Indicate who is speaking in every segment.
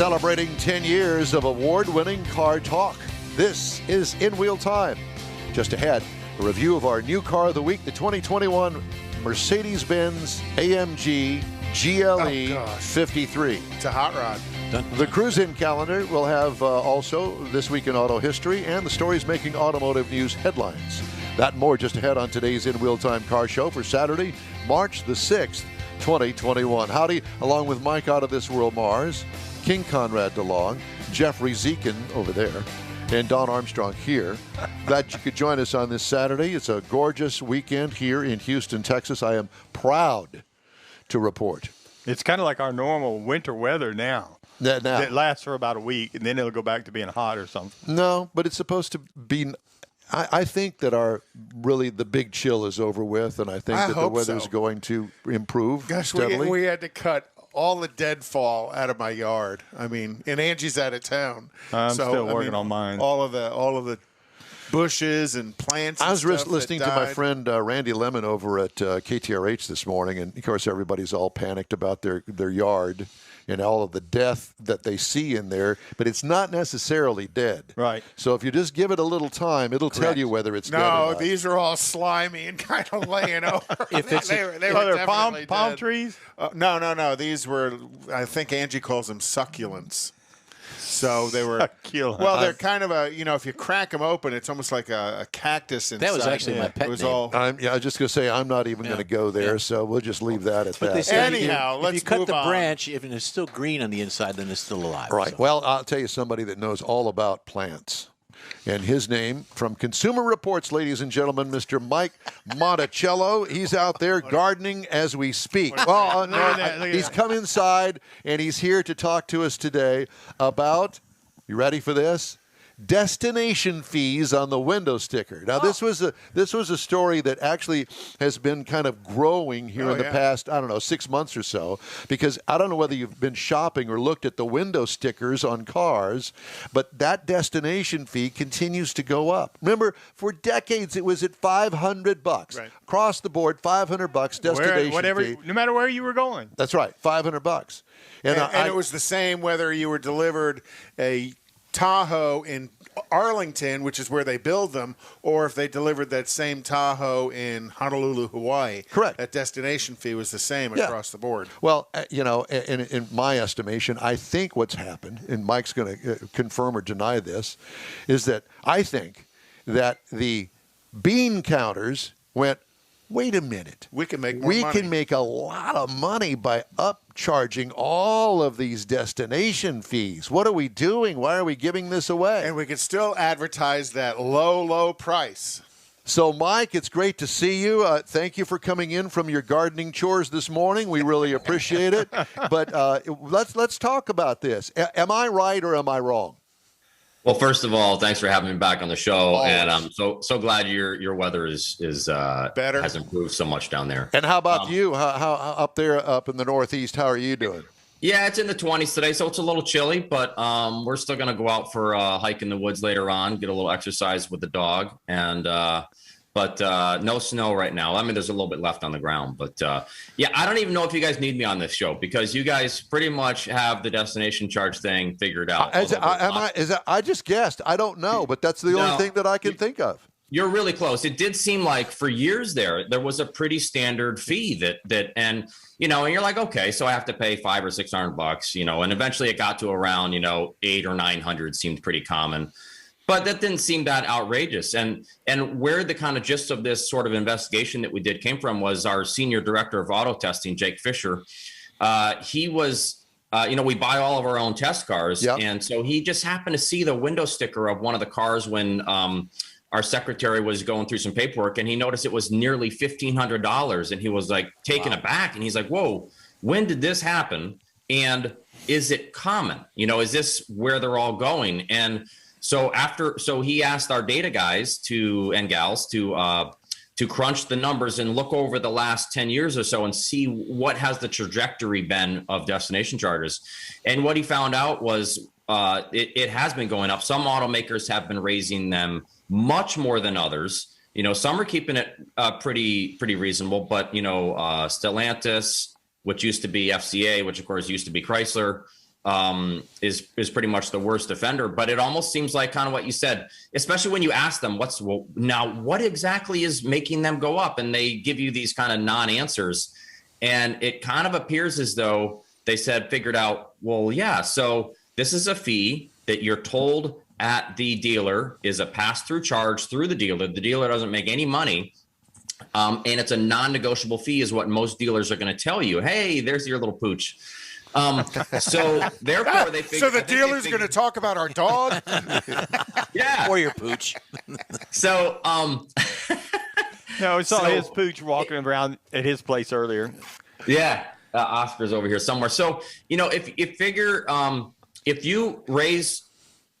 Speaker 1: Celebrating 10 years of award-winning car talk. This is In Wheel Time. Just ahead, a review of our new car of the week, the 2021 Mercedes-Benz AMG GLE53.
Speaker 2: It's a hot rod.
Speaker 1: The cruise-in calendar will have also This Week in Auto History and the stories making automotive news headlines. That and more just ahead on today's In Wheel Time Car Show for Saturday, March the 6th, 2021. Howdy, along with Mike Out of This World Mars, King Conrad DeLong, Jeffrey Zekin over there, and Don Armstrong here. Glad you could join us on this Saturday. It's a gorgeous weekend here in Houston, Texas. I am proud to report.
Speaker 3: It's kind of like our normal winter weather now. It lasts for about a week, and then it'll go back to being hot or something.
Speaker 1: No, but it's supposed to be. I think that the big chill is over with, and I think that the weather's going to improve steadily.
Speaker 2: We had to cut all the deadfall out of my yard. I mean, and Angie's out of town.
Speaker 3: I'm still working on mine.
Speaker 2: All of the bushes and plants.
Speaker 1: I was listening to my friend Randy Lemon over at KTRH this morning, and of course everybody's all panicked about their yard and all of the death that they see in there, but it's not necessarily dead.
Speaker 3: Right.
Speaker 1: So if you just give it a little time, it'll tell you whether it's dead or not.
Speaker 2: No, these are all slimy and kind of laying over.
Speaker 3: They were palm trees?
Speaker 2: No. These were, I think Angie calls them succulents. So they were
Speaker 3: succulent.
Speaker 2: Well, they're kind of if you crack them open, it's almost like a cactus inside.
Speaker 4: That was actually my pet name.
Speaker 1: I was just going to say, I'm not even going to go there, so we'll just leave that at that.
Speaker 2: Anyhow,
Speaker 4: if you cut the branch, if it's still green on the inside, then it's still alive.
Speaker 1: Right.
Speaker 4: So.
Speaker 1: Well, I'll tell you somebody that knows all about plants. And his name, from Consumer Reports, ladies and gentlemen, Mr. Mike Montiello. He's out there gardening as we speak. Well, he's come inside, and he's here to talk to us today about, you ready for this? Destination fees on the window sticker. Now, this was a story that actually has been kind of growing here in the past, 6 months or so, because I don't know whether you've been shopping or looked at the window stickers on cars, but that destination fee continues to go up. Remember, for decades it was at $500 across the board, $500 destination fee.
Speaker 3: No matter where you were going.
Speaker 1: That's right, $500.
Speaker 2: And it was the same whether you were delivered a Tahoe in Arlington, which is where they build them, or if they delivered that same Tahoe in Honolulu, Hawaii.
Speaker 1: Correct.
Speaker 2: That destination fee was the same across the board.
Speaker 1: Well, in my estimation, I think what's happened, and Mike's going to confirm or deny this, is that I think that the bean counters went, wait a minute.
Speaker 2: We can make more money.
Speaker 1: We can make a lot of money by upcharging all of these destination fees. What are we doing? Why are we giving this away?
Speaker 2: And we can still advertise that low, low price.
Speaker 1: So, Mike, it's great to see you. Thank you for coming in from your gardening chores this morning. We really appreciate it. But let's talk about this. Am I right or am I wrong?
Speaker 5: Well, first of all, thanks for having me back on the show, and I'm so glad your weather is better, has improved so much down there.
Speaker 1: And how about you? How up there, up in the Northeast? How are you doing?
Speaker 5: Yeah, it's in the 20s today, so it's a little chilly, but we're still going to go out for a hike in the woods later on, get a little exercise with the dog, and but no snow right now. I mean, there's a little bit left on the ground, but yeah, I don't even know if you guys need me on this show because you guys pretty much have the destination charge thing figured out.
Speaker 1: I just guessed. I don't know, but that's the only thing that I can think of.
Speaker 5: You're really close. It did seem like for years there was a pretty standard fee that and you're like, okay, so I have to pay $500 or $600, and eventually it got to around, $800 or $900 seemed pretty common. But that didn't seem that outrageous. And where the kind of gist of this sort of investigation that we did came from was our senior director of auto testing, Jake Fisher. He was, we buy all of our own test cars. Yep. And so he just happened to see the window sticker of one of the cars when our secretary was going through some paperwork, and he noticed it was nearly $1,500. And he was like taken aback. And he's like, whoa, when did this happen? And is it common? Is this where they're all going? And so he asked our data guys and gals to crunch the numbers and look over the last 10 years or so and see what has the trajectory been of destination charges. And what he found out was it has been going up. Some automakers have been raising them much more than others. Some are keeping it pretty reasonable, but Stellantis, which used to be FCA, which of course used to be Chrysler, is pretty much the worst offender. But it almost seems like kind of what you said, especially when you ask them what exactly is making them go up, and they give you these kind of non-answers, and it kind of appears as though they figured out, well, yeah, so this is a fee that you're told at the dealer is a pass-through charge through the dealer. The dealer doesn't make any money. And it's a non-negotiable fee is what most dealers are going to tell you. Hey, there's your little pooch. So therefore they figured.
Speaker 2: So the dealer's going to talk about our dog?
Speaker 4: Yeah. Or your pooch.
Speaker 5: So,
Speaker 3: no, we saw his pooch walking around at his place earlier.
Speaker 5: Yeah. Oscar's over here somewhere. So, if you figure, if you raise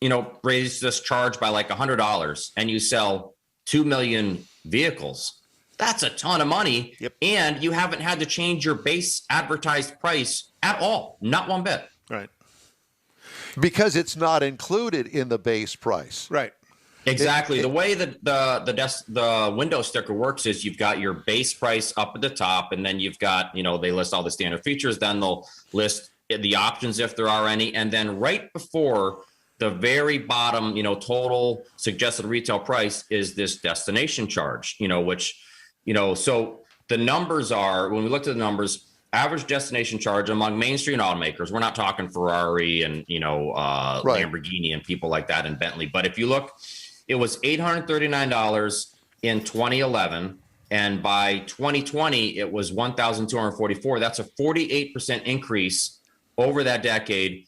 Speaker 5: this charge by like $100 and you sell 2 million vehicles, that's a ton of money.
Speaker 2: Yep.
Speaker 5: And you haven't had to change your base advertised price at all. Not one bit.
Speaker 2: Right.
Speaker 1: Because it's not included in the base price.
Speaker 2: Right.
Speaker 5: Exactly. The way that the window sticker works is you've got your base price up at the top, and then you've got, they list all the standard features, then they'll list the options if there are any, and then right before the very bottom, total suggested retail price is this destination charge, which, so the numbers are, when we looked at the numbers, average destination charge among mainstream automakers, we're not talking Ferrari and,
Speaker 1: Right.
Speaker 5: Lamborghini and people like that and Bentley. But if you look, it was $839 in 2011. And by 2020, it was $1,244. That's a 48% increase over that decade.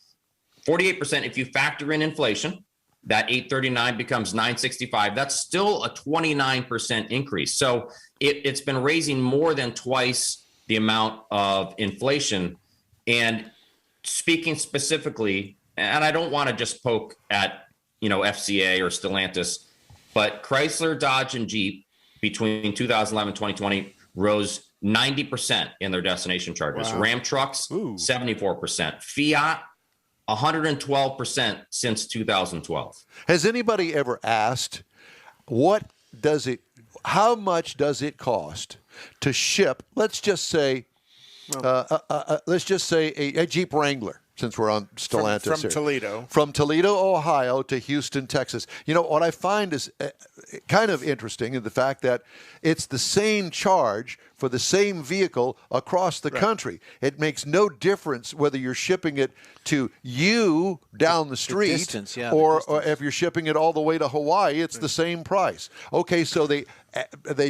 Speaker 5: 48% if you factor in inflation. That 839 becomes 965. That's still a 29% increase. So it's been raising more than twice the amount of inflation. And speaking specifically, and I don't want to just poke at, FCA or Stellantis, but Chrysler, Dodge, and Jeep between 2011 and 2020 rose 90% in their destination charges. Wow. Ram trucks, 74%. Fiat, 112% since 2012.
Speaker 1: Has anybody ever asked, how much does it cost to ship, let's just say a Jeep Wrangler, since we're on Stellantis
Speaker 2: from Toledo.
Speaker 1: From Toledo, Ohio to Houston, Texas. What I find is kind of interesting in the fact that it's the same charge for the same vehicle across the country. It makes no difference whether you're shipping it to you down the street
Speaker 4: distance,
Speaker 1: or if you're shipping it all the way to Hawaii, it's the same price. Okay, so they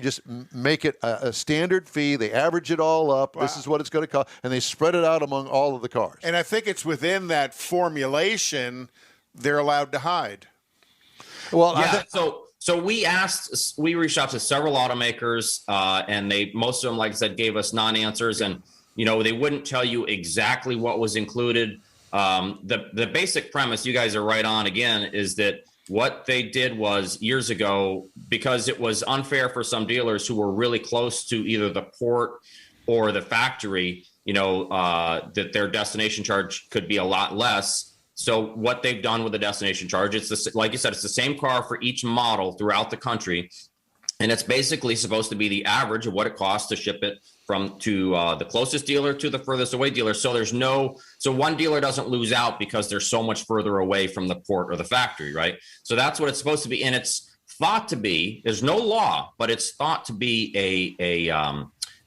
Speaker 1: just make it a standard fee. They average it all up. Wow. This is what it's going to cost, and they spread it out among all of the cars.
Speaker 2: And I think it's within that formulation they're allowed to hide.
Speaker 1: Well,
Speaker 5: yeah. So we reached out to several automakers, and most of them, like I said, gave us non-answers, and they wouldn't tell you exactly what was included. The basic premise, you guys are right on again, is that what they did was years ago, because it was unfair for some dealers who were really close to either the port or the factory, that their destination charge could be a lot less. So what they've done with the destination charge, like you said, it's the same car for each model throughout the country. And it's basically supposed to be the average of what it costs to ship it to the closest dealer to the furthest away dealer. So so one dealer doesn't lose out because they're so much further away from the port or the factory, right? So that's what it's supposed to be. And it's thought to be, there's no law, but it's thought to be a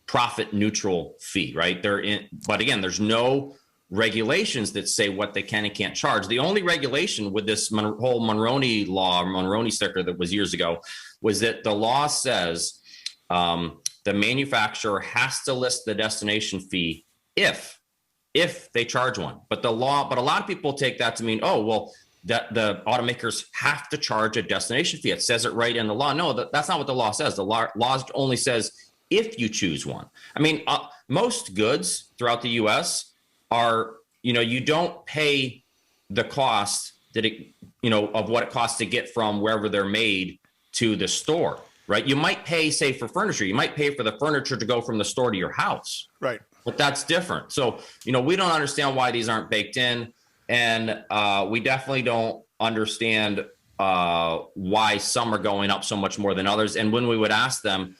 Speaker 5: profit neutral fee, right? But again, there's no regulations that say what they can and can't charge. The only regulation with this whole Monroney law, Monroney sticker that was years ago, was that the law says the manufacturer has to list the destination fee if they charge one. But a lot of people take that to mean, that the automakers have to charge a destination fee. It says it right in the law. No, that's not what the law says. The law only says if you choose one. I mean, most goods throughout the U.S. are, you don't pay the cost of what it costs to get from wherever they're made to the store, right? You might pay, say, for furniture. You might pay for the furniture to go from the store to your house.
Speaker 2: Right.
Speaker 5: But that's different. So, we don't understand why these aren't baked in. And we definitely don't understand why some are going up so much more than others. And when we would ask them,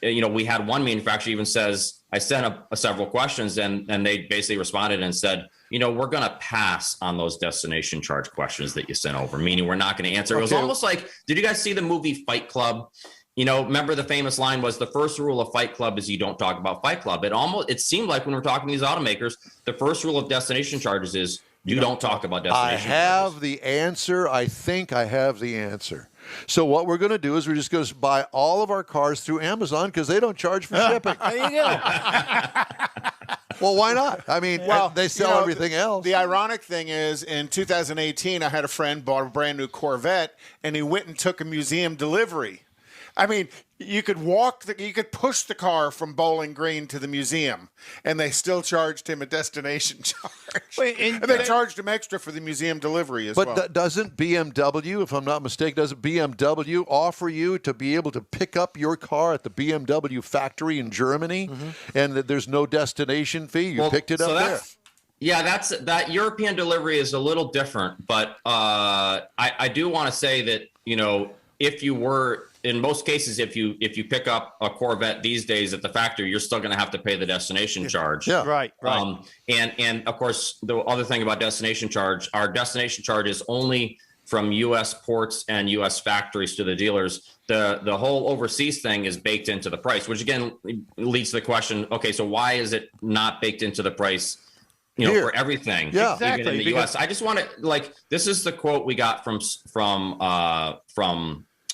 Speaker 5: we had one manufacturer even says, I sent several questions and they basically responded and said, we're going to pass on those destination charge questions that you sent over, meaning we're not going to answer. It was almost like, did you guys see the movie Fight Club? Remember the famous line was, the first rule of Fight Club is you don't talk about Fight Club. It seemed like when we're talking to these automakers, the first rule of destination charges is you don't talk about destination charges.
Speaker 1: I have the answer. I think I have the answer. So what we're going to do is we're just going to buy all of our cars through Amazon because they don't charge for shipping.
Speaker 4: There you go.
Speaker 1: Well, why not? I mean, they sell everything else.
Speaker 2: The ironic thing is, in 2018, I had a friend bought a brand new Corvette, and he went and took a museum delivery. I mean, you could you could push the car from Bowling Green to the museum, and they still charged him a destination charge. And they charged him extra for the museum delivery as well.
Speaker 1: But doesn't BMW, if I'm not mistaken, doesn't BMW offer you to be able to pick up your car at the BMW factory in Germany, and that there's no destination fee? You picked it up there.
Speaker 5: Yeah, that European delivery is a little different, but I do want to say that, if you were, in most cases, if you pick up a Corvette these days at the factory, you're still going to have to pay the destination charge.
Speaker 1: Yeah,
Speaker 3: right.
Speaker 5: And of course, the other thing about destination charge, our destination charge is only from U.S. ports and U.S. factories to the dealers. The whole overseas thing is baked into the price, which again leads to the question: okay, so why is it not baked into the price? For everything,
Speaker 3: exactly.
Speaker 5: Even in the U.S. I just want to this is the quote we got from FCA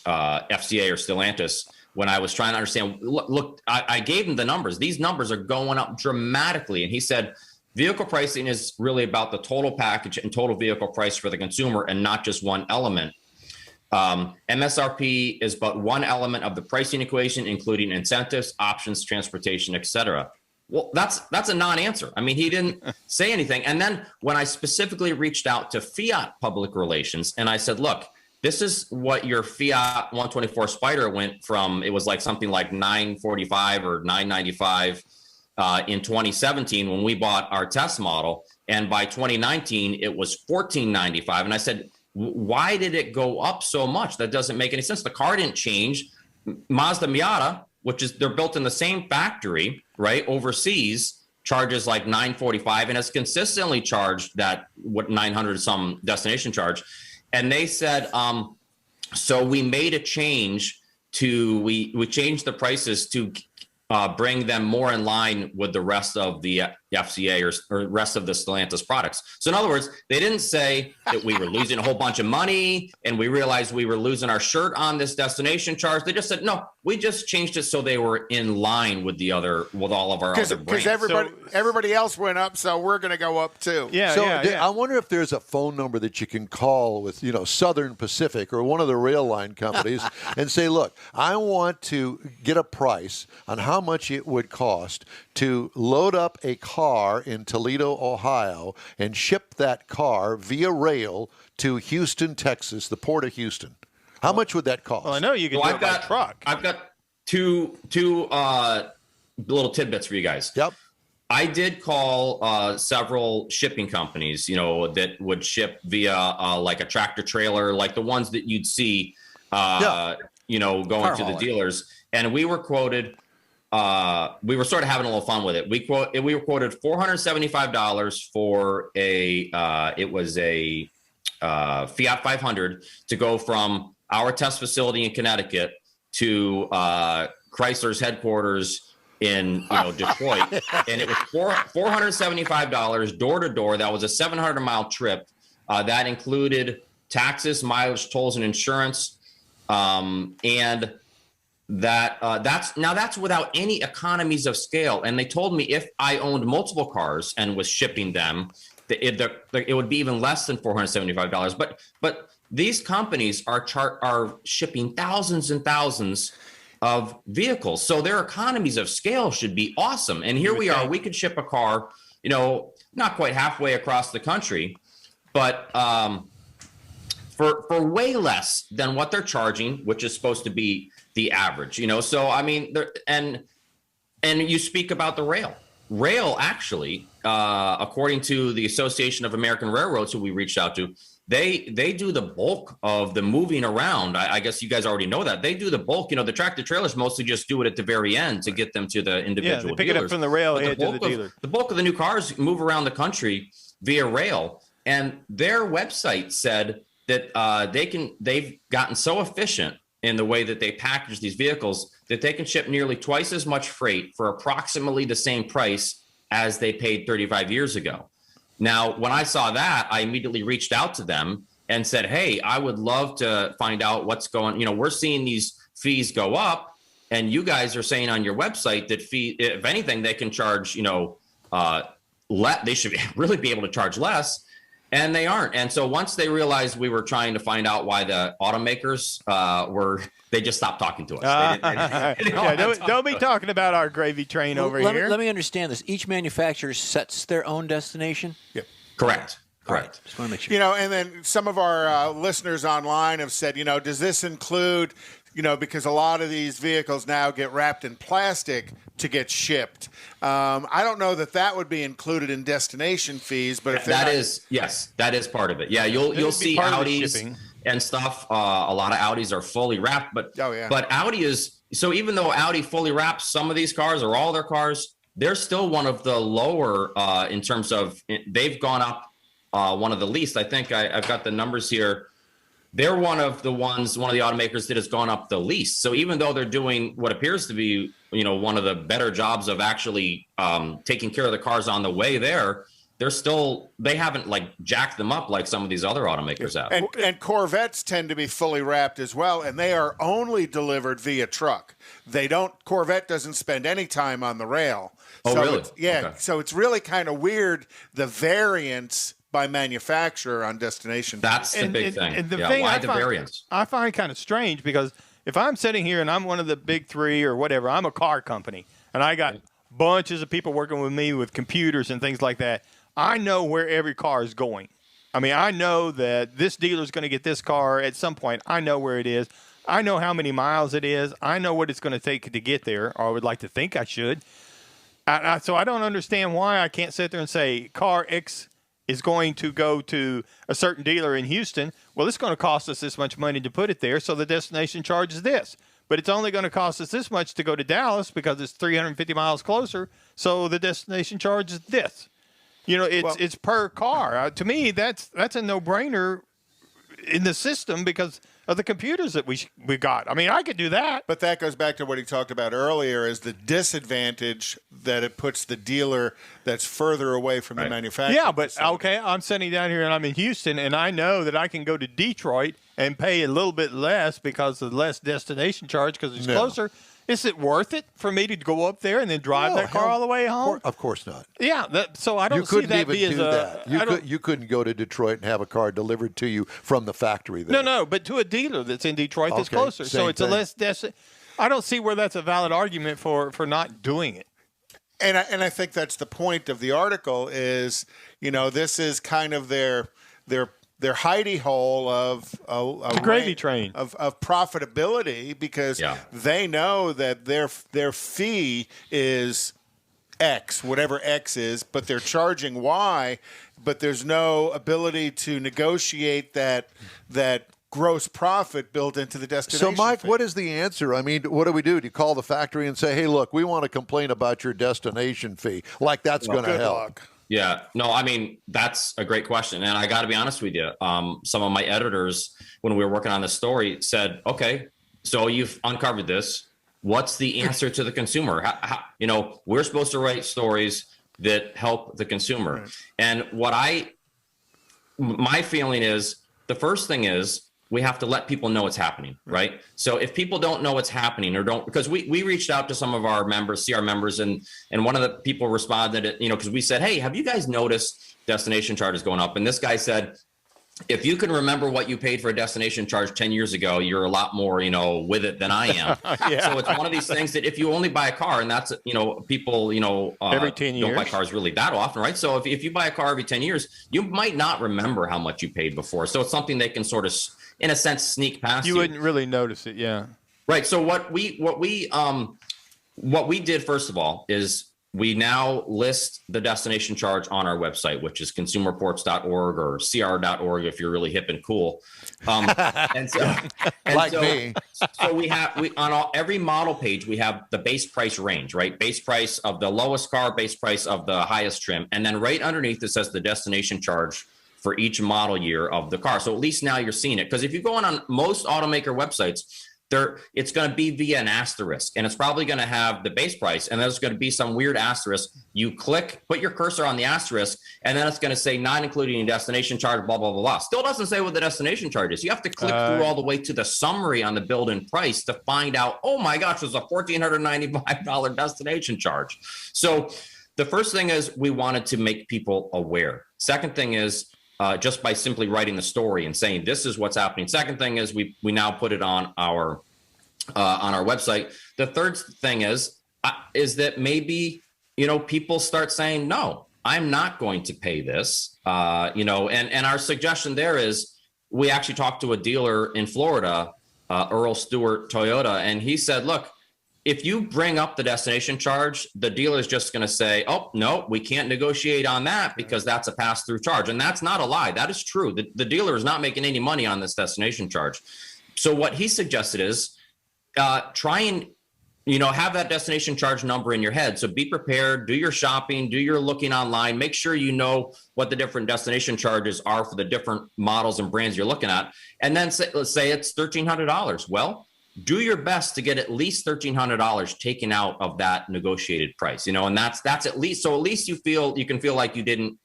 Speaker 5: or Stellantis when I was trying to understand. Look, I gave him the numbers. These numbers are going up dramatically, and he said vehicle pricing is really about the total package and total vehicle price for the consumer, and not just one element. MSRP is but one element of the pricing equation, including incentives, options, transportation, etc. Well, that's a non-answer. I mean, he didn't say anything. And then when I specifically reached out to Fiat Public Relations and I said, look, this is what your Fiat 124 Spider went from. It was like something like $945 or $995 in 2017 when we bought our test model. And by 2019, it was $1,495. And I said, why did it go up so much? That doesn't make any sense. The car didn't change. Mazda Miata, which is, they're built in the same factory, right, overseas, charges like $945 and has consistently charged that 900 some destination charge. And they said, so we made a change we changed the prices to bring them more in line with the rest of the FCA or rest of the Stellantis products. So in other words, they didn't say that we were losing a whole bunch of money and we realized we were losing our shirt on this destination charge. They just said, no, we just changed it so they were in line with all of our other brands.
Speaker 2: Because everybody else went up, so we're going to go up too.
Speaker 1: I wonder if there's a phone number that you can call with, Southern Pacific or one of the rail line companies and say, look, I want to get a price on how much it would cost to load up a car in Toledo, Ohio, and ship that car via rail to Houston, Texas, the port of Houston. How much would that cost?
Speaker 3: Well, I know you can do it by truck.
Speaker 5: I've got two little tidbits for you guys.
Speaker 1: Yep.
Speaker 5: I did call several shipping companies, that would ship via like a tractor trailer, like the ones that you'd see, going to the dealers. And we were quoted. We were sort of having a little fun with it. We were quoted $475 for a Fiat 500 to go from our test facility in Connecticut to Chrysler's headquarters in Detroit, and it was $475 door to door. That was a 700-mile trip. That included taxes, mileage, tolls, and insurance, and that's without any economies of scale. And they told me if I owned multiple cars and was shipping them, it would be even less than $475. But these companies are shipping thousands and thousands of vehicles, so their economies of scale should be awesome. And here we are. We could ship a car, not quite halfway across the country, but for way less than what they're charging, which is supposed to be the average, So I mean, and you speak about the rail actually, according to the Association of American Railroads, who we reached out to, they do the bulk of the moving around. I guess you guys already know that. They do the bulk. You know, the tractor trailers mostly just do it at the very end to get them to the individual
Speaker 3: they pick
Speaker 5: dealers.
Speaker 3: it up from the rail head to the dealer.
Speaker 5: The bulk of the new cars move around the country via rail. And their website said that they've gotten so efficient in the way that they package these vehicles that they can ship nearly twice as much freight for approximately the same price as they paid 35 years ago. Now, when I saw that, I immediately reached out to them and said, hey, I would love to find out what's going, we're seeing these fees go up, and you guys are saying on your website that if anything, they can charge, they should really be able to charge less, and they aren't. And so once they realized we were trying to find out why the automakers they just stopped talking to us.
Speaker 3: Don't be talking about our gravy train over here.
Speaker 4: Let me understand this. Each manufacturer sets their own destination?
Speaker 2: Yep.
Speaker 5: Correct.
Speaker 4: Right. Just want to make sure.
Speaker 2: And then some of our listeners online have said, does this include, because a lot of these vehicles now get wrapped in plastic to get shipped. I don't know that would be included in destination fees, but if
Speaker 5: that is part of it. Yeah, you'll see Audis and stuff. A lot of Audis are fully wrapped, but Audi is, so even though Audi fully wraps some of these cars or all their cars, they're still one of the lower in terms of, they've gone up one of the least. I think I've got the numbers here. They're one of the automakers that has gone up the least. So even though they're doing what appears to be, one of the better jobs of actually taking care of the cars on the way there, they haven't jacked them up like some of these other automakers have.
Speaker 2: And Corvettes tend to be fully wrapped as well, and they are only delivered via truck. Corvette doesn't spend any time on the rail.
Speaker 5: Oh,
Speaker 2: so
Speaker 5: really?
Speaker 2: Okay. So it's really kind of weird, the variance by manufacturer on destination.
Speaker 5: That's the big thing.
Speaker 3: And the thing
Speaker 5: why the variance?
Speaker 3: I find kind of strange, because if I'm sitting here and I'm one of the big three or whatever, I'm a car company, and I got bunches of people working with me with computers and things like that. I know where every car is going. I mean, I know that this dealer is going to get this car at some point. I know where it is. I know how many miles it is. I know what it's going to take to get there, or I would like to think I should. So I don't understand why I can't sit there and say car X is going to go to a certain dealer in Houston. Well, it's going to cost us this much money to put it there, so the destination charge is this. But it's only going to cost us this much to go to Dallas because it's 350 miles closer, so the destination charge is this. It's per car. To me, that's a no-brainer in the system because of the computers that we got. I mean, I could do that.
Speaker 2: But that goes back to what he talked about earlier, is the disadvantage that it puts the dealer that's further away from the manufacturer.
Speaker 3: Yeah, but okay, I'm sitting down here and I'm in Houston, and I know that I can go to Detroit and pay a little bit less because of less destination charge because it's closer. Is it worth it for me to go up there and then drive that car all the way home?
Speaker 1: Of course not.
Speaker 3: Yeah, so I don't see that be as a...
Speaker 1: You couldn't go to Detroit and have a car delivered to you from the factory there.
Speaker 3: No, but to a dealer that's in Detroit that's closer. So it's a less... I don't see where that's a valid argument for not doing it.
Speaker 2: And I think that's the point of the article is, this is kind of their hidey hole of
Speaker 3: the gravy train
Speaker 2: of profitability, because they know that their fee is X, whatever X is, but they're charging Y, but there's no ability to negotiate that gross profit built into the destination.
Speaker 1: So, Mike,
Speaker 2: fee.
Speaker 1: what is the answer? I mean, what do we do? Do you call the factory and say, hey, look, we want to complain about your destination fee? Like that's going to help.
Speaker 2: Luck.
Speaker 5: Yeah, no, I mean, that's a great question. And I got to be honest with you. Some of my editors, when we were working on this story, said, okay, so you've uncovered this. What's the answer to the consumer? We're supposed to write stories that help the consumer. And my feeling is, the first thing is, we have to let people know what's happening, right? So if people don't know what's happening because we reached out to some of our members, CR members, and one of the people responded, because we said, hey, have you guys noticed destination charges going up? And this guy said, if you can remember what you paid for a destination charge 10 years ago, you're a lot more, with it than I am. So it's one of these things that if you only buy a car, and that's, people,
Speaker 3: every 10 years.
Speaker 5: Don't buy cars really that often, right? So if you buy a car every 10 years, you might not remember how much you paid before. So it's something they can sort of, in a sense, sneak past you.
Speaker 3: You wouldn't really notice it, yeah.
Speaker 5: Right. So what we did, first of all, is we now list the destination charge on our website, which is consumerreports.org or cr.org if you're really hip and cool.
Speaker 1: Me.
Speaker 5: So we on every model page, we have the base price range, right? Base price of the lowest car, base price of the highest trim. And then right underneath it says the destination charge for each model year of the car. So at least now you're seeing it. Because if you go on most automaker websites, it's going to be via an asterisk, and it's probably going to have the base price, and there's going to be some weird asterisk. You click, put your cursor on the asterisk, and then it's going to say not including destination charge, blah, blah, blah, blah. Still doesn't say what the destination charge is. You have to click through all the way to the summary on the build-in price to find out, oh my gosh, there's a $1,495 destination charge. So the first thing is we wanted to make people aware. Second thing is, just by simply writing the story and saying this is what's happening. Second thing is we now put it on our website. The third thing is that maybe people start saying, no, I'm not going to pay this. And our suggestion there is we actually talked to a dealer in Florida, Earl Stewart Toyota, and he said, look, if you bring up the destination charge, the dealer is just going to say, oh, no, we can't negotiate on that because that's a pass-through charge. And that's not a lie. That is true. The dealer is not making any money on this destination charge. So what he suggested is try and, have that destination charge number in your head. So be prepared, do your shopping, do your looking online, make sure you know what the different destination charges are for the different models and brands you're looking at. And then let's say it's $1,300. Well, do your best to get at least $1,300 taken out of that negotiated price, and that's at least you can feel like you didn't,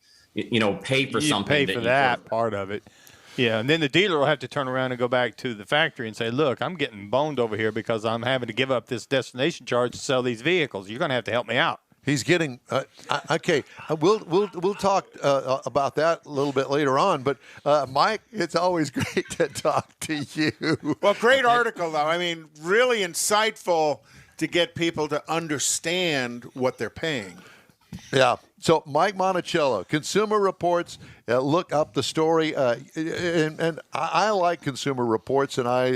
Speaker 5: pay for something.
Speaker 3: Pay for that part of it. Yeah, and then the dealer will have to turn around and go back to the factory and say, look, I'm getting boned over here because I'm having to give up this destination charge to sell these vehicles. You're going to have to help me out.
Speaker 1: He's getting okay. We'll talk about that a little bit later on. But Mike, it's always great to talk to you.
Speaker 2: Well, great article though. I mean, really insightful to get people to understand what they're paying.
Speaker 1: Yeah. So Mike Montiello, Consumer Reports. Look up the story, and I like Consumer Reports, and I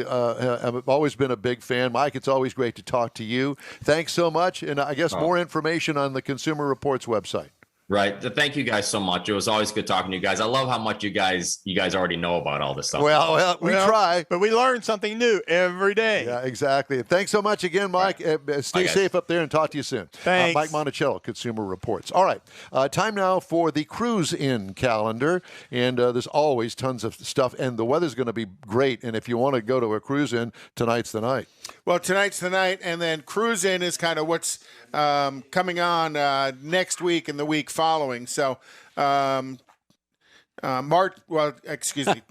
Speaker 1: have always been a big fan. Mike, it's always great to talk to you. Thanks so much, and I guess more information on the Consumer Reports website.
Speaker 5: Right. Thank you guys so much. It was always good talking to you guys. I love how much you guys already know about all this stuff.
Speaker 1: Well, we try.
Speaker 3: But we learn something new every day.
Speaker 1: Yeah, exactly. Thanks so much again, Mike. Right. Stay safe up there and talk to you soon.
Speaker 3: Thanks.
Speaker 1: Mike Montiello, Consumer Reports. All right. Time now for the cruise-in calendar. And there's always tons of stuff. And the weather's going to be great. And if you want to go to a cruise-in, tonight's the night.
Speaker 2: Well, tonight's the night. And then cruise-in is kind of what's coming on next week and the week following. So, excuse me.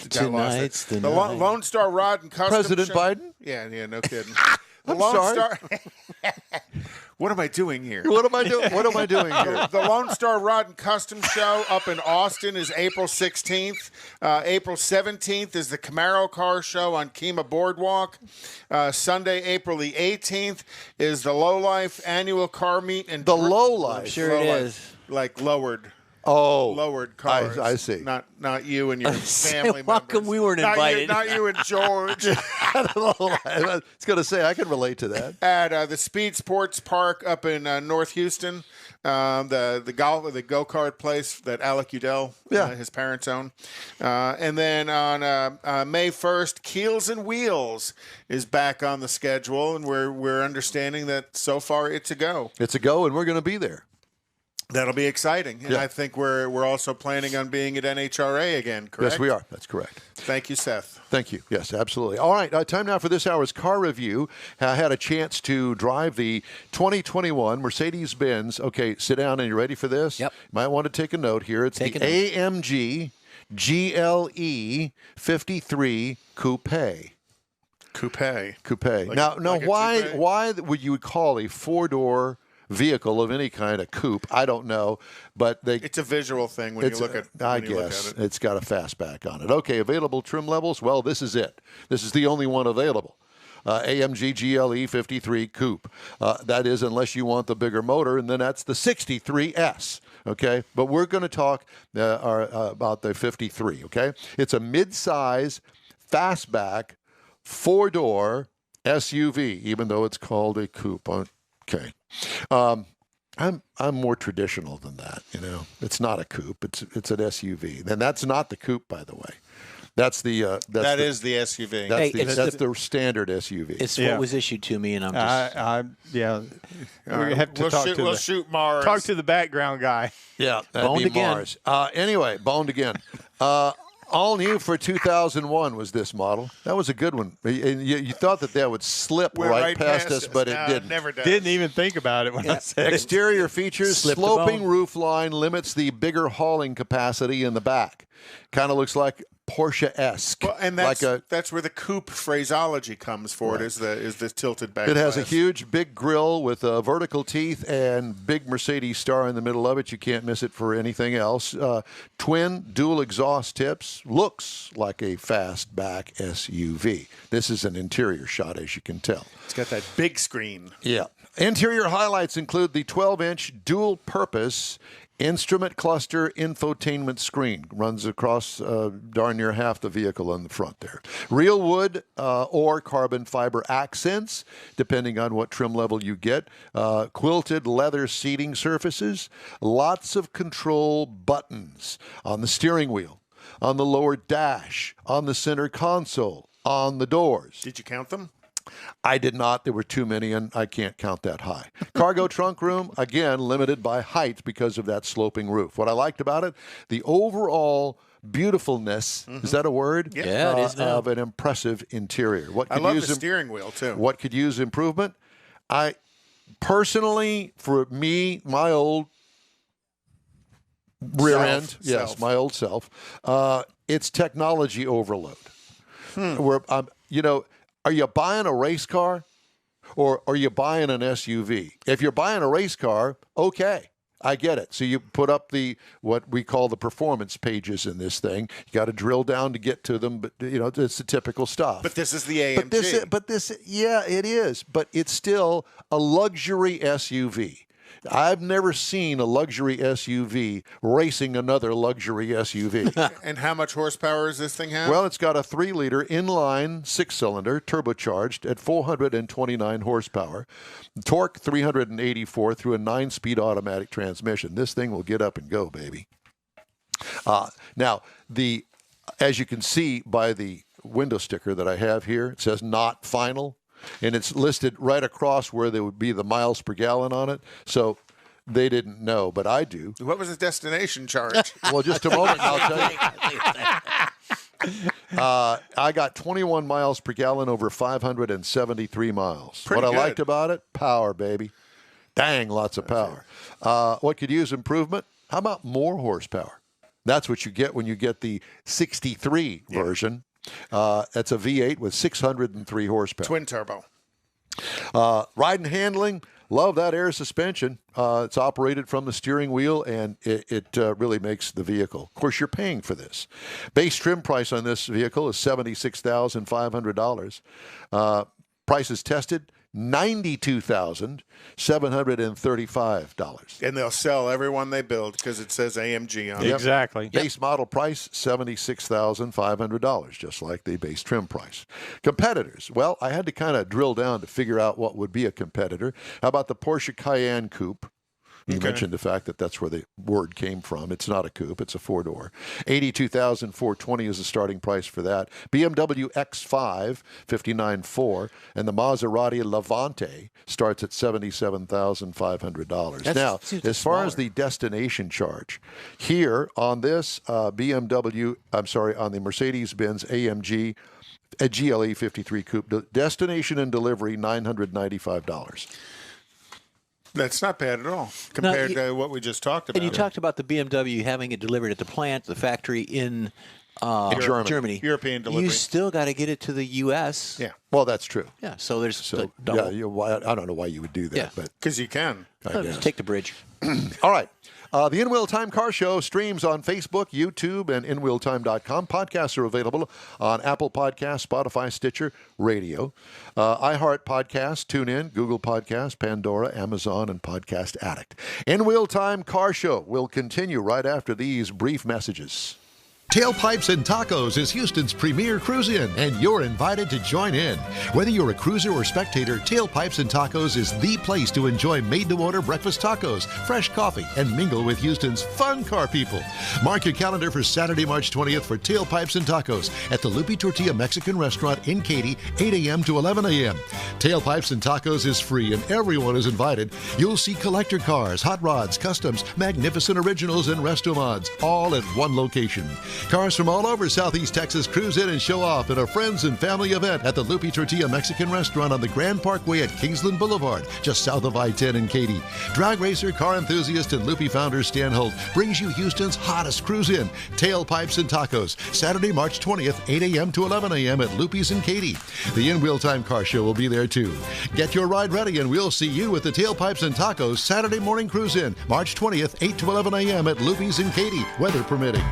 Speaker 4: Tonight's the night.
Speaker 2: Lone Star Rod and Custom
Speaker 1: President
Speaker 2: Show.
Speaker 1: Biden?
Speaker 2: Yeah, no kidding.
Speaker 1: I'm sorry.
Speaker 2: What am I doing here?
Speaker 1: What am I doing? What am I doing here?
Speaker 2: The Lone Star Rod and Custom Show up in Austin is April 16th. April 17th is the Camaro Car Show on Kemah Boardwalk. Sunday, April the 18th is the Lowlife Annual Car Meet. And
Speaker 1: The Lowlife?
Speaker 4: Sure it is.
Speaker 2: Like lowered.
Speaker 1: Oh,
Speaker 2: Lowered cars.
Speaker 1: I see.
Speaker 2: Not you and your family
Speaker 4: How
Speaker 2: members.
Speaker 4: come we weren't invited?
Speaker 2: Not you and George.
Speaker 1: I was going to say, I can relate to that.
Speaker 2: At the Speed Sports Park up in North Houston, the go-kart place that Alec Udell, his parents own. And then on May 1st, Keels and Wheels is back on the schedule, and we're understanding that so far it's a go.
Speaker 1: It's a go, and we're going to be there.
Speaker 2: That'll be exciting. And I think we're also planning on being at NHRA again, correct?
Speaker 1: Yes, we are. That's correct.
Speaker 2: Thank you, Seth.
Speaker 1: Thank you. Yes, absolutely. All right, time now for this hour's car review. I had a chance to drive the 2021 Mercedes-Benz. Okay, sit down, and you ready for this?
Speaker 4: Yep.
Speaker 1: You might want to take a note here. It's the AMG GLE53 Coupe.
Speaker 2: Coupe.
Speaker 1: Now,
Speaker 2: like
Speaker 1: why would you call a four-door vehicle of any kind of coupe? I don't know, but it's
Speaker 2: a visual thing when you look at it.
Speaker 1: I guess it's got a fastback on it. Okay, available trim levels. Well, this is it. This is the only one available. AMG GLE53 Coupe. That is, unless you want the bigger motor, and then that's the 63S. Okay, but we're going to talk about the 53. Okay, it's a mid-size fastback four-door SUV, even though it's called a coupe. Okay. I'm more traditional than that. You know, it's not a coupe. It's an SUV. And that's not the coupe, by the way. That is
Speaker 2: the SUV.
Speaker 1: That's the standard SUV.
Speaker 4: It's what was issued to me, and I'm just.
Speaker 3: We have to
Speaker 2: we'll shoot Mars.
Speaker 3: Talk to the background guy.
Speaker 1: Yeah, that'd
Speaker 4: boned
Speaker 1: be
Speaker 4: again.
Speaker 1: Mars. Anyway, boned again. All new for 2001 was this model. That was a good one. You thought that would slip right past us, but it didn't.
Speaker 2: Never does.
Speaker 3: Didn't even think about it when I said it.
Speaker 1: Exterior features,
Speaker 4: Slip the
Speaker 1: sloping
Speaker 4: bone.
Speaker 1: roof line limits the bigger hauling capacity in the back. Kind of looks like Porsche-esque.
Speaker 2: Well, and that's where the coupe phraseology comes for it. Is the tilted back.
Speaker 1: It has a
Speaker 2: glass.
Speaker 1: huge, big grille with vertical teeth and big Mercedes star in the middle of it. You can't miss it for anything else. Twin dual exhaust tips. Looks like a fastback SUV. This is an interior shot, as you can tell.
Speaker 2: It's got that big screen.
Speaker 1: Yeah. Interior highlights include the 12-inch dual-purpose instrument cluster infotainment screen. Runs across darn near half the vehicle on the front there. Real wood or carbon fiber accents, depending on what trim level you get. Quilted leather seating surfaces. Lots of control buttons on the steering wheel, on the lower dash, on the center console, on the doors.
Speaker 2: Did you count them?
Speaker 1: I did not. There were too many, and I can't count that high. Cargo trunk room, again, limited by height because of that sloping roof. What I liked about it, the overall beautifulness, is that a word?
Speaker 4: Yeah, it is now.
Speaker 1: Of an impressive interior.
Speaker 2: I love the steering wheel, too.
Speaker 1: What could use improvement? I personally, for me, my old rear end, yes, my old self, it's technology overload. Where are you buying a race car or are you buying an SUV? If you're buying a race car, okay, I get it. So you put up what we call the performance pages in this thing. You got to drill down to get to them, but it's the typical stuff.
Speaker 2: But this is the AMG.
Speaker 1: But this, yeah, it is. But it's still a luxury SUV. I've never seen a luxury SUV racing another luxury SUV.
Speaker 2: And how much horsepower does this thing have?
Speaker 1: Well, it's got a 3-liter inline 6-cylinder turbocharged at 429 horsepower. Torque 384 through a 9-speed automatic transmission. This thing will get up and go, baby. Now, as you can see by the window sticker that I have here, it says not final. And it's listed right across where there would be the miles per gallon on it. So they didn't know, but I do.
Speaker 2: What was the destination charge?
Speaker 1: Well, just a moment, I'll tell you. I got 21 miles per gallon over 573 miles.
Speaker 2: Pretty
Speaker 1: what
Speaker 2: good.
Speaker 1: I liked about it, power, baby. Dang, lots of power. What could use improvement? How about more horsepower? That's what you get when you get the 63 version. That's a V8 with 603 horsepower.
Speaker 2: Twin turbo.
Speaker 1: Ride and handling, love that air suspension. It's operated from the steering wheel, and it really makes the vehicle. Of course, you're paying for this. Base trim price on this vehicle is $76,500. Prices tested, $92,735.
Speaker 2: And they'll sell every one they build because it says AMG on it.
Speaker 3: Exactly.
Speaker 1: Base model price, $76,500, just like the base trim price. Competitors. Well, I had to kind of drill down to figure out what would be a competitor. How about the Porsche Cayenne Coupe? You mentioned the fact that that's where the word came from. It's not a coupe. It's a four-door. $82,420 is the starting price for that. BMW X5, $59,400. And the Maserati Levante starts at $77,500. Now, as far as the destination charge, here on this on the Mercedes-Benz AMG GLE53 Coupe, destination and delivery, $995.
Speaker 2: That's not bad at all compared to what we just talked about.
Speaker 4: And you talked about the BMW having it delivered at the plant, the factory in Germany.
Speaker 2: European delivery.
Speaker 4: You still got to get it to the U.S.
Speaker 2: Yeah.
Speaker 1: Well, that's true.
Speaker 4: Yeah, so there's
Speaker 1: Yeah, I don't know why you would do that,
Speaker 4: Yeah.
Speaker 1: but
Speaker 2: Because you can.
Speaker 4: just take the bridge.
Speaker 1: all right. The In Wheel Time Car Show streams on Facebook, YouTube, and InWheelTime.com. Podcasts are available on Apple Podcasts, Spotify, Stitcher, Radio, iHeart Podcasts, TuneIn, Google Podcasts, Pandora, Amazon, and Podcast Addict. In Wheel Time Car Show will continue right after these brief messages. Tailpipes and Tacos is Houston's premier cruise-in, and you're invited to join in. Whether you're a cruiser or spectator, Tailpipes and Tacos is the place to enjoy made-to-order breakfast tacos, fresh coffee, and mingle with Houston's fun car people. Mark your calendar for Saturday, March 20th for Tailpipes and Tacos at the Lupi Tortilla Mexican Restaurant in Katy, 8 a.m. to 11 a.m. Tailpipes and Tacos is free, and everyone is invited. You'll see collector cars, hot rods, customs, magnificent originals, and resto mods, all at one location. Cars from all over Southeast Texas cruise in and show off at a friends and family event at the Lupi Tortilla Mexican Restaurant on the Grand Parkway at Kingsland Boulevard, just south of I-10 in Katy. Drag racer, car enthusiast, and Lupi founder Stan Holt brings you Houston's hottest cruise in, Tailpipes and Tacos, Saturday, March 20th, 8 a.m. to 11 a.m. at Lupi's in Katy. The In Wheel Time Car Show will be there too. Get your ride ready and we'll see you at the Tailpipes and Tacos Saturday morning cruise in, March 20th, 8 to 11 a.m. at Lupi's in Katy, weather permitting.